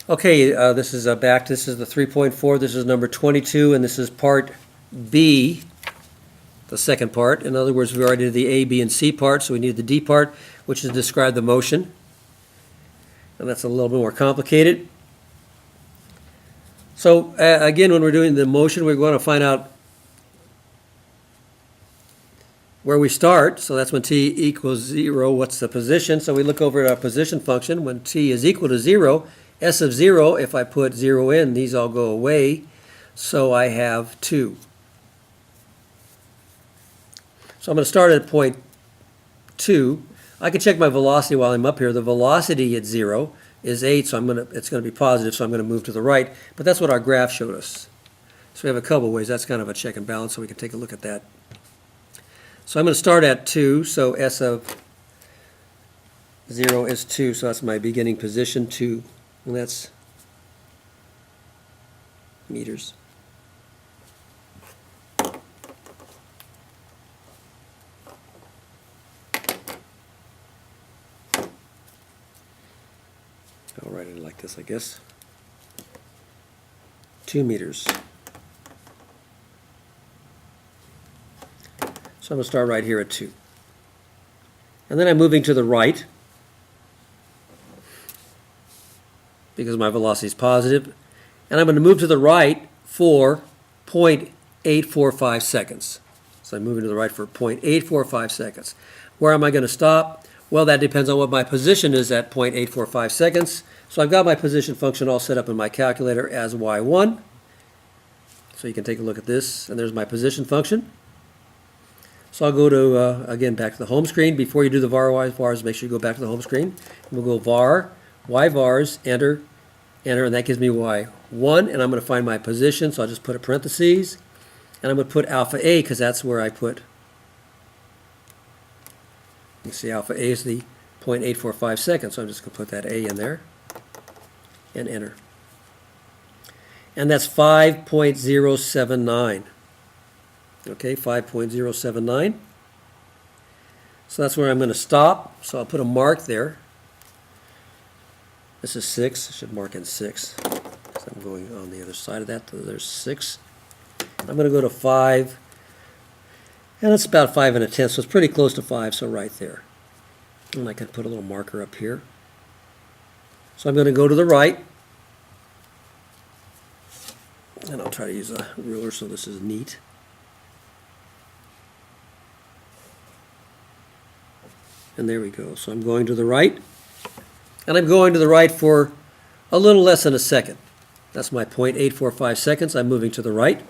Okay, this is back. This is the 3.4. This is number 22, and this is part B, the second part. In other words, we already did the A, B, and C part, so we need the D part, which is describe the motion. And that's a little bit more complicated. So again, when we're doing the motion, we're going to find out where we start. So that's when t equals 0, what's the position? So we look over at our position function. When t is equal to 0, s of 0, if I put 0 in, these all go away. So I have 2. So I'm going to start at point 2. I can check my velocity while I'm up here. The velocity at 0 is 8, so it's going to be positive, so I'm going to move to the right. But that's what our graph showed us. So we have a couple ways. That's kind of a check and balance, so we can take a look at that. So I'm going to start at 2, so s of 0 is 2, so that's my beginning position, 2, and that's meters. I'll write it like this, I guess. 2 meters. So I'm going to start right here at 2. And then I'm moving to the right because my velocity is positive. And I'm going to move to the right for 0.845 seconds. So I'm moving to the right for 0.845 seconds. Where am I going to stop? Well, that depends on what my position is at 0.845 seconds. So I've got my position function all set up in my calculator as y1. So you can take a look at this, and there's my position function. So I'll go to, again, back to the home screen. Before you do the var, y, vars, make sure you go back to the home screen. We'll go var, y vars, enter, enter, and that gives me y1, and I'm going to find my position, so I'll just put a parentheses, and I'm going to put alpha a, because that's where I put, you see alpha a is the 0.845 seconds, so I'm just going to put that a in there, and enter. And that's 5.079. Okay, 5.079. So that's where I'm going to stop. So I'll put a mark there. This is 6. I should mark in 6. So I'm going on the other side of that. So there's 6. I'm going to go to 5. And it's about 5 1/10. So it's pretty close to 5. So right there. And I can put a little marker up here. So I'm going to go to the right. And I'll try to use a ruler so this is neat. And there we go. So I'm going to the right. And I'm going to the right for a little less than a second. That's my 0.845 seconds. I'm moving to the right.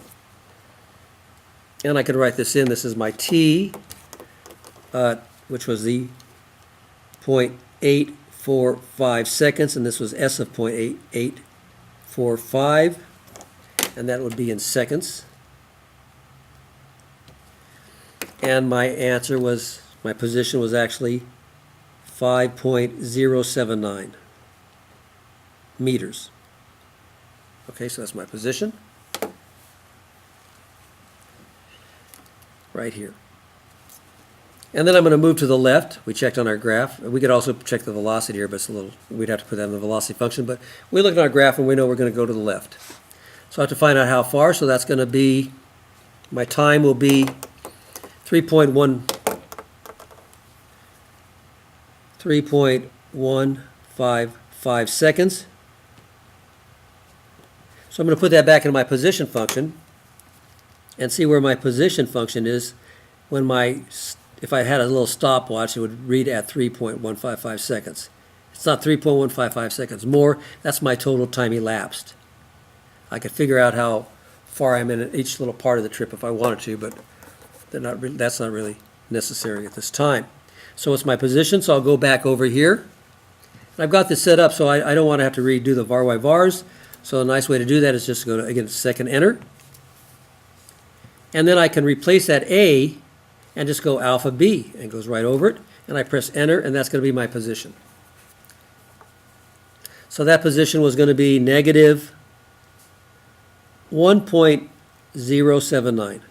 And I can write this in. This is my t, which was the 0.845 seconds. And this was s of 0.8845. And that would be in seconds. And my answer was, my position was actually 5.079 meters. Okay, so that's my position. Right here. And then I'm going to move to the left. We checked on our graph. We could also check the velocity here, but it's a little, we'd have to put that in the velocity function. But we look at our graph and we know we're going to go to the left. So I have to find out how far. So that's going to be, my time will be 3.155 seconds. So I'm going to put that back in my position function and see where my position function is when if I had a little stopwatch, it would read at 3.155 seconds. It's not 3.155 seconds more. That's my total time elapsed. I could figure out how far I'm in each little part of the trip if I wanted to, but that's not really necessary at this time. So it's my position, so I'll go back over here. And I've got this set up so I don't want to have to redo the var y vars. So a nice way to do that is just to go to, again, second enter. And then I can replace that A and just go alpha B, and it goes right over it. And I press enter, and that's going to be my position. So that position was going to be negative 1.079.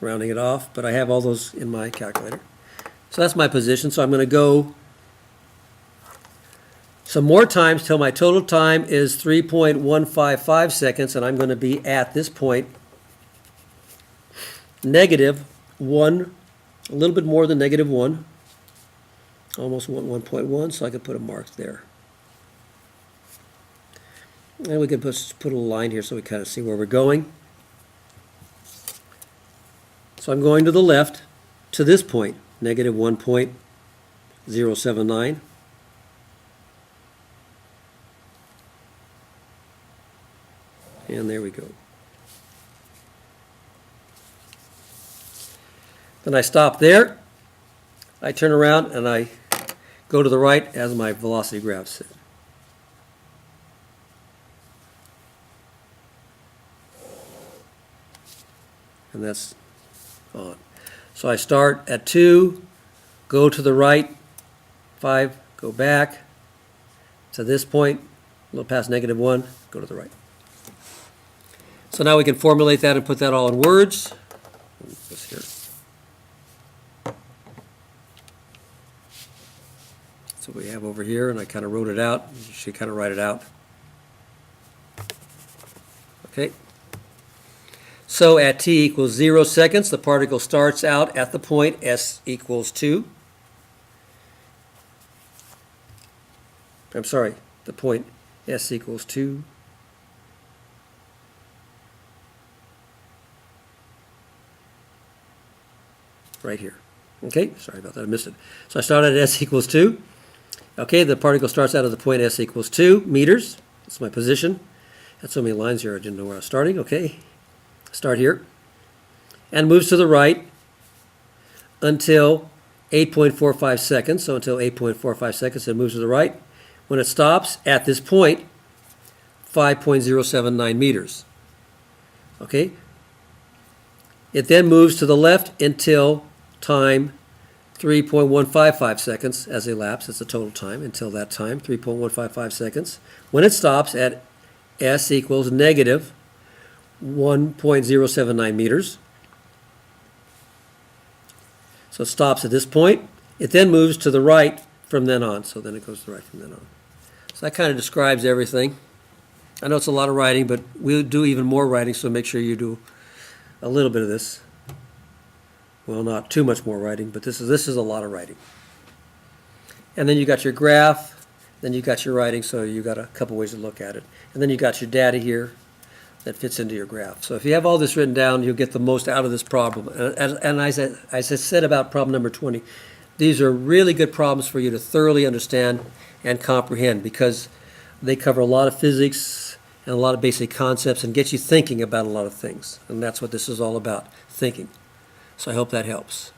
Rounding it off, but I have all those in my calculator. So that's my position. So I'm going to go some more times till my total time is 3.155 seconds, and I'm going to be at this point -1, a little bit more than -1, almost 1.1, so I could put a mark there. And we could put a line here so we kind of see where we're going. So I'm going to the left to this point, -1.079. And there we go. Then I stop there. I turn around and I go to the right as my velocity graph said. And that's on. So I start at 2, go to the right, 5, go back to this point, a little past -1, go to the right. So now we can formulate that and put that all in words. This here. That's what we have over here, and I kind of wrote it out. You should kind of write it out. Okay. So at t equals 0 seconds, the particle starts out at the point s equals 2. I'm sorry, the point s equals 2. Right here. Okay, sorry about that, I missed it. So I started at s equals 2. Okay, the particle starts out at the point s equals 2 meters. That's my position. Had so many lines here I didn't know where I was starting. Okay, start here. And moves to the right until 8.45 seconds. So until 8.45 seconds it moves to the right. When it stops at this point, 5.079 meters. Okay, it then moves to the left until time 3.155 seconds as elapsed. That's the total time until that time, 3.155 seconds. When it stops at s equals -1.079 meters. So it stops at this point. It then moves to the right from then on. So then it goes to the right from then on. So that kind of describes everything. I know it's a lot of writing, but we'll do even more writing, so make sure you do a little bit of this. Well, not too much more writing, but this is a lot of writing. And then you got your graph, then you got your writing, so you got a couple ways to look at it. And then you got your data here that fits into your graph. So if you have all this written down, you'll get the most out of this problem. And as I said about problem number 20, these are really good problems for you to thoroughly understand and comprehend, because they cover a lot of physics and a lot of basic concepts and get you thinking about a lot of things. And that's what this is all about, thinking. So I hope that helps.